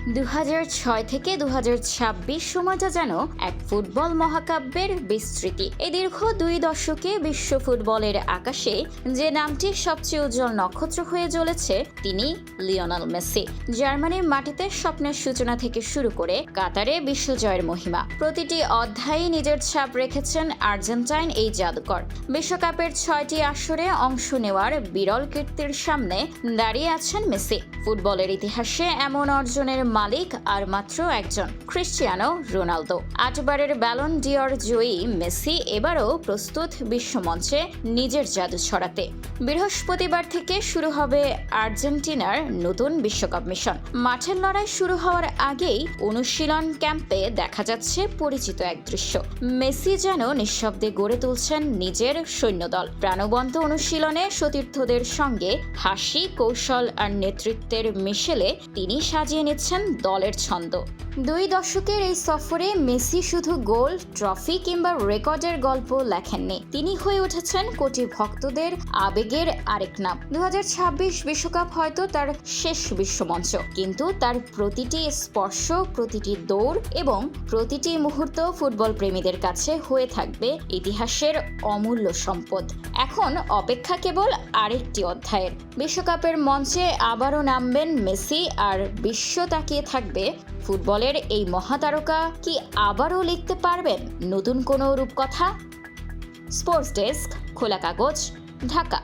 2006 থেকে 2026 সময়টা যেন এক ফুটবল মহাকাব্যের বিস্তৃতি। এই দীর্ঘ 2 দশকে বিশ্ব ফুটবলের আকাশে যে নামটি সবচেয়ে উজ্জ্বল নক্ষত্র হয়ে জ্বলেছে তিনি লিওনেল মেসি। জার্মানির মাটিতে স্বপ্নের সূচনা থেকে শুরু করে কাতারে বিশ্বজয়ের মহিমা, প্রতিটি অধ্যায়ে নিজের ছাপ রেখেছেন আর্জেন্টাইন এই জাদুকর। বিশ্বকাপের 6টি আসরে অংশ নেওয়ার বিরল কীর্তির সামনে দাঁড়িয়ে আছেন মেসি। ফুটবলের ইতিহাসে এমন অর্জনের মালিক আর মাত্র একজন, ক্রিস্টিয়ানো রোনালদো। 8 বারের ব্যালন ডিওর জয়ী মেসি এবারও প্রস্তুত বিশ্বমঞ্চে নিজের জাদু ছড়াতে। বৃহস্পতিবার থেকে শুরু হবে আর্জেন্টিনার নতুন বিশ্বকাপ মিশন। মাঠের লড়াই শুরু হওয়ার আগেই অনুশীলন ক্যাম্পে দেখা যাচ্ছে পরিচিত এক দৃশ্য। মেসি যেন নিঃশব্দে গড়ে তুলছেন নিজের সৈন্যদল। প্রাণবন্ত অনুশীলনে সতীর্থদের সঙ্গে হাসি, কৌশল আর নেতৃত্বের মিশেলে তিনি সাজিয়ে নিচ্ছেন দলের ছন্দ। 2 দশকের এই সফরে মেসি শুধু গোল, ট্রফি কিংবা রেকর্ডের গল্প লেখেননি, তিনি হয়ে উঠেছেন কোটি ভক্তদের আবেগের আরেক নাম। 2026 বিশ্বকাপ হয়তো তার শেষ বিশ্বমঞ্চ, কিন্তু তার প্রতিটি স্পর্শ, প্রতিটি দৌড় এবং প্রতিটি মুহূর্ত ফুটবল প্রেমীদের কাছে হয়ে থাকবে ইতিহাসের অমূল্য সম্পদ। এখন অপেক্ষা কেবল আরেকটি অধ্যায়ের। বিশ্বকাপের মঞ্চে আবারও নামবেন মেসি, আর বিশ্ব তাকিয়ে থাকবে ফুটবলের এই মহাতারকা কি আবারও লিখতে পারবেন নতুন কোনো রূপকথা। স্পোর্টস ডেস্ক, খোলা কাগজ, ঢাকা।